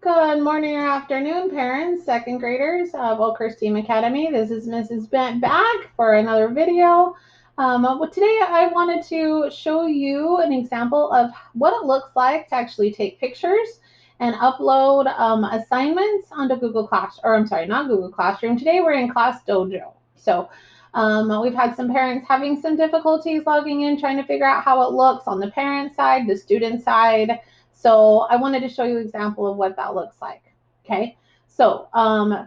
Good morning or afternoon, parents, second graders of Oakhurst Team Academy. This is Mrs. Bent back for another video. Today I wanted to show you an example of what it looks like to actually take pictures and upload assignments onto Google Class, or I'm sorry, not Google Classroom. Today we're in Class Dojo. So we've had some parents having some difficulties logging in, trying to figure out how it looks on the parent side, the student side. So I wanted to show you an example of what that looks like. Okay, so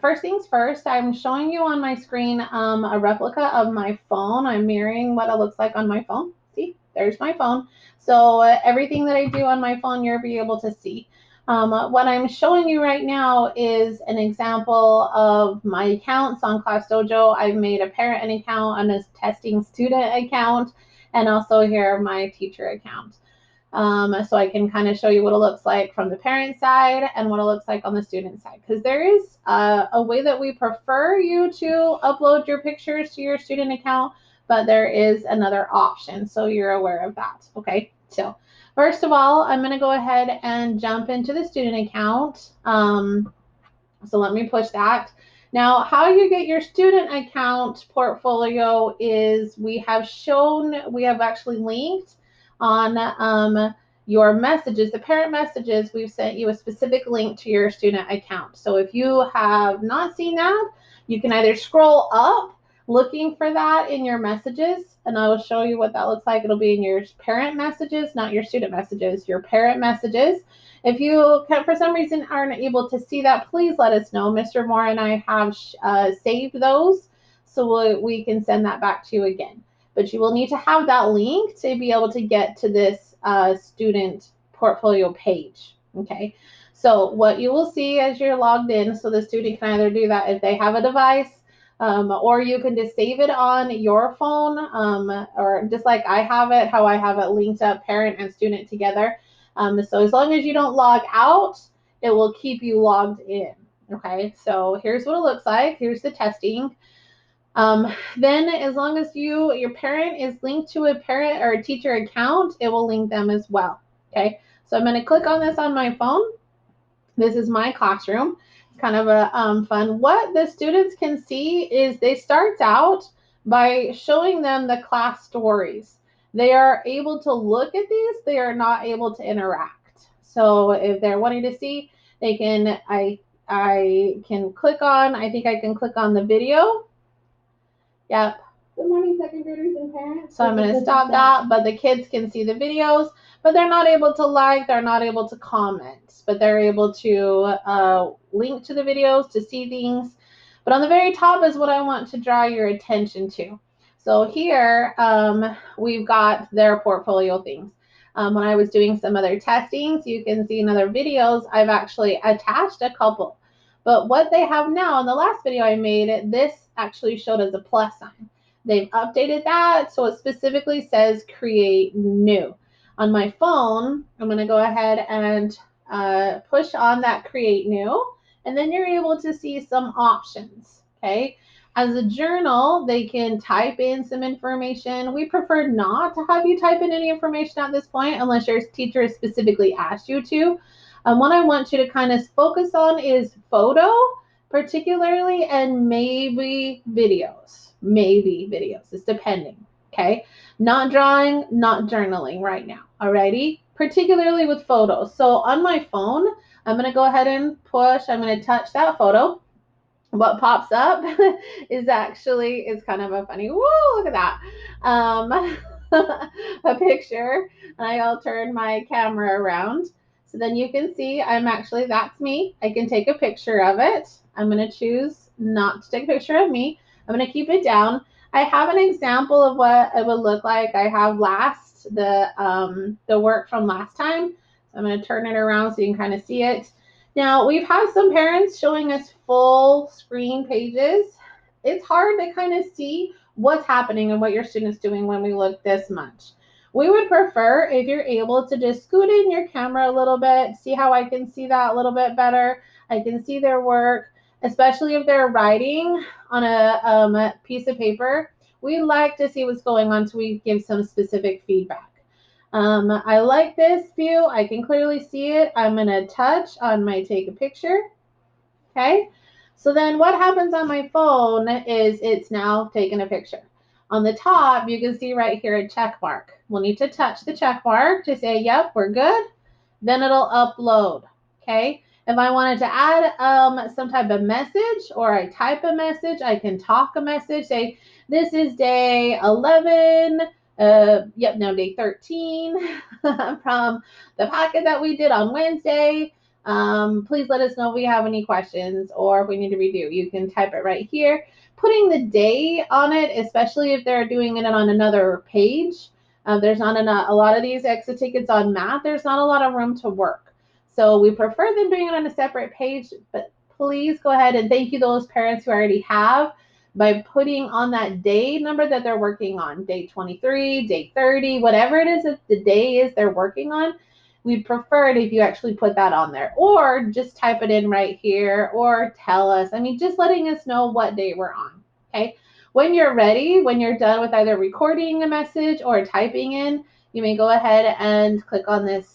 first things first, I'm showing you on my screen a replica of my phone. I'm mirroring what it looks like on my phone. See, there's my phone. So everything that I do on my phone, you'll be able to see. What I'm showing you right now is an example of my accounts on Class Dojo. I've made a parent account and a testing student account, and also here my teacher account. So I can kind of show you what it looks like from the parent side and what it looks like on the student side. Because there is a way that we prefer you to upload your pictures to your student account, but there is another option. So you're aware of that. Okay, so first of all, I'm going to go ahead and jump into the student account. So let me push that. Now, how you get your student account portfolio is we have actually linked on your messages, the parent messages, we've sent you a specific link to your student account. So if you have not seen that, you can either scroll up looking for that in your messages, and I will show you what that looks like. It'll be in your parent messages, not your student messages, your parent messages. If you can, for some reason aren't able to see that, please let us know. Mr. Moore and I have saved those, so we can send that back to you again. But you will need to have that link to be able to get to this student portfolio page. Okay, so what you will see as you're logged in, so the student can either do that if they have a device, or you can just save it on your phone, or just like I have it, how I have it linked up parent and student together. So as long as you don't log out, it will keep you logged in. Okay, so here's what it looks like. Here's the testing. Then as long as your parent is linked to a parent or a teacher account, it will link them as well. Okay, so I'm going to click on this on my phone. This is my classroom. It's kind of a fun. What the students can see is they start out by showing them the class stories. They are able to look at these. They are not able to interact. So if they're wanting to see, they can, I can click on, I think I can click on the video. Yep. Good morning, second graders and parents. So I'm going to stop that, but the kids can see the videos, but they're not able to like, they're not able to comment, but they're able to link to the videos to see things. But on the very top is what I want to draw your attention to. So here we've got their portfolio things. When I was doing some other testings, you can see in other videos, I've actually attached a couple. But what they have now, in the last video I made, this actually showed as a plus sign. They've updated that, so it specifically says create new. On my phone, I'm going to go ahead and push on that create new, and then you're able to see some options, okay? As a journal, they can type in some information. We prefer not to have you type in any information at this point unless your teacher has specifically asked you to. What I want you to kind of focus on is photo, particularly, and maybe videos. Maybe videos. It's depending. Okay. Not drawing, not journaling right now. Alrighty. Particularly with photos. So on my phone, I'm going to go ahead and push. I'm going to touch that photo. What pops up is actually, it's kind of a funny, whoa, look at that. A picture. I'll turn my camera around. So then you can see that's me. I can take a picture of it. I'm going to choose not to take a picture of me. I'm going to keep it down. I have an example of what it would look like. I have the work from last time. So I'm going to turn it around so you can kind of see it. Now, we've had some parents showing us full screen pages. It's hard to kind of see what's happening and what your student's doing when we look this much. We would prefer if you're able to just scoot in your camera a little bit, see how I can see that a little bit better. I can see their work, especially if they're writing on a piece of paper. We like to see what's going on so we give some specific feedback. I like this view. I can clearly see it. I'm going to touch on my take a picture. Okay. So then what happens on my phone is it's now taken a picture. On the top, you can see right here a check mark. We'll need to touch the check mark to say, yep, we're good. Then it'll upload. Okay. If I wanted to add some type of message or I type a message, I can talk a message, say, this is day 11, day 13 from the packet that we did on Wednesday. Please let us know if we have any questions or if we need to redo. You can type it right here. Putting the day on it, especially if they're doing it on another page, there's not a lot of these exit tickets on math. There's not a lot of room to work. So we prefer them doing it on a separate page, but please go ahead and thank you those parents who already have by putting on that day number that they're working on, day 23, day 30, whatever it is that the day is they're working on. We'd prefer it if you actually put that on there or just type it in right here or tell us. I mean, just letting us know what day we're on, okay? When you're ready, when you're done with either recording a message or typing in, you may go ahead and click on this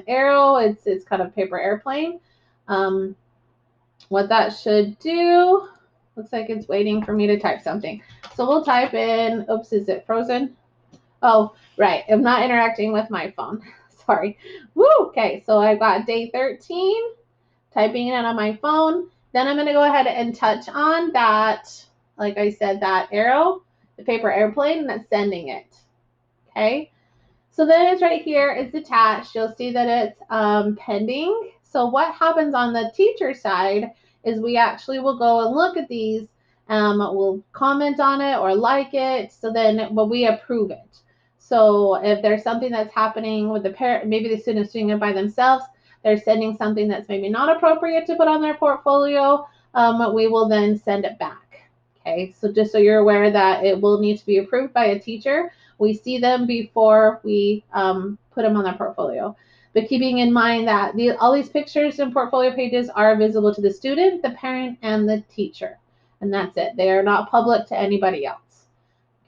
arrow. It's kind of paper airplane. What that should do, looks like it's waiting for me to type something. So we'll type in, oops, is it frozen? Oh, right, I'm not interacting with my phone. Sorry. Woo, okay, so I got day 13, typing it in on my phone. Then I'm gonna go ahead and touch on that, like I said, that arrow, the paper airplane, that's sending it, okay? So then it's right here, it's attached. You'll see that it's pending. So what happens on the teacher side is we actually will go and look at these. We'll comment on it or like it. So then, but we approve it. So if there's something that's happening with the parent, maybe the student's doing it by themselves, they're sending something that's maybe not appropriate to put on their portfolio, we will then send it back. Okay, so just so you're aware that it will need to be approved by a teacher. We see them before we put them on their portfolio. But keeping in mind that all these pictures and portfolio pages are visible to the student, the parent, and the teacher. And that's it. They are not public to anybody else.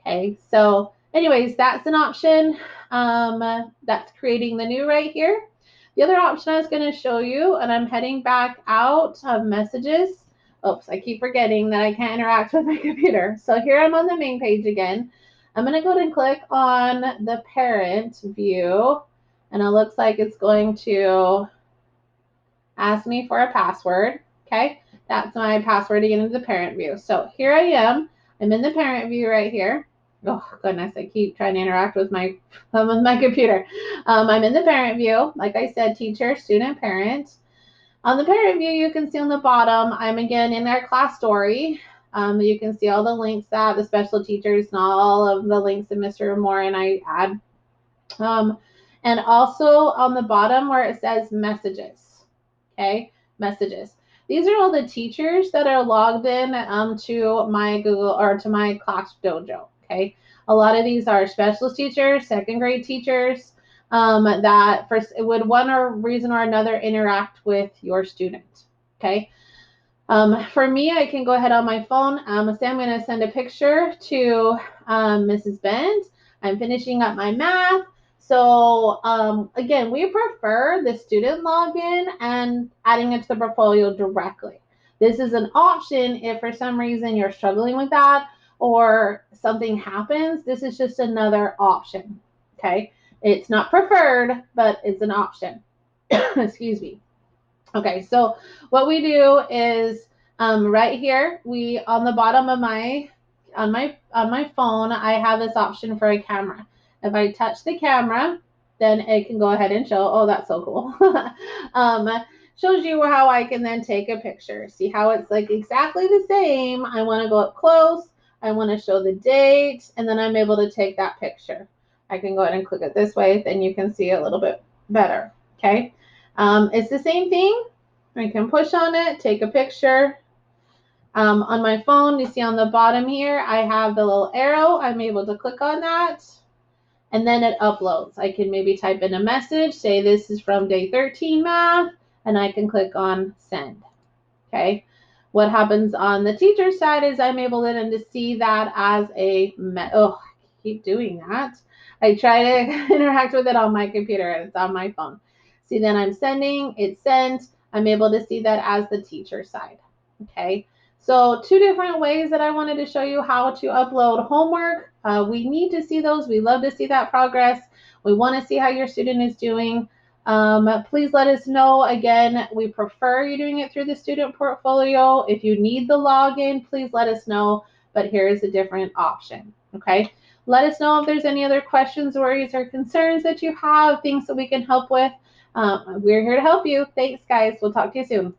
Okay, so anyways, that's an option. That's creating the new right here. The other option I was going to show you, and I'm heading back out of messages. Oops, I keep forgetting that I can't interact with my computer. So here I'm on the main page again. I'm going to go ahead and click on the parent view, and it looks like it's going to ask me for a password. Okay, that's my password to get into the parent view. So here I am. I'm in the parent view right here. Oh goodness, I keep trying to interact with my computer. I'm in the parent view. Like I said, teacher, student, parent. On the parent view, you can see on the bottom, I'm again in our class story. You can see all the links that the special teachers and all of the links that Mr. Moore and I add. And also on the bottom where it says messages, okay, messages. These are all the teachers that are logged in to my Google or to my class dojo, okay. A lot of these are specialist teachers, second grade teachers, that first would one or reason or another interact with your student, okay. For me, I can go ahead on my phone. Say I'm going to send a picture to Mrs. Bent. I'm finishing up my math. So again, we prefer the student login and adding it to the portfolio directly. This is an option if for some reason you're struggling with that or something happens. This is just another option, okay? It's not preferred, but it's an option. Excuse me. Okay, so what we do is right here, we on the bottom of on my phone, I have this option for a camera. If I touch the camera, then it can go ahead and show. Oh, that's so cool. Shows you how I can then take a picture. See how it's like exactly the same. I want to go up close. I want to show the date, and then I'm able to take that picture. I can go ahead and click it this way, then you can see it a little bit better. Okay. It's the same thing. I can push on it, take a picture. On my phone, you see on the bottom here, I have the little arrow. I'm able to click on that, and then it uploads. I can maybe type in a message, say this is from day 13 math, and I can click on send. Okay. What happens on the teacher side is I'm able then to see that as a, oh, keep doing that. I try to interact with it on my computer and it's on my phone. See, then I'm sending, it's sent. I'm able to see that as the teacher side. Okay. So 2 different ways that I wanted to show you how to upload homework. We need to see those. We love to see that progress. We want to see how your student is doing. Please let us know. Again, we prefer you doing it through the student portfolio. If you need the login, please let us know. But here is a different option. Okay. Let us know if there's any other questions, worries, or concerns that you have, things that we can help with. We're here to help you. Thanks, guys. We'll talk to you soon.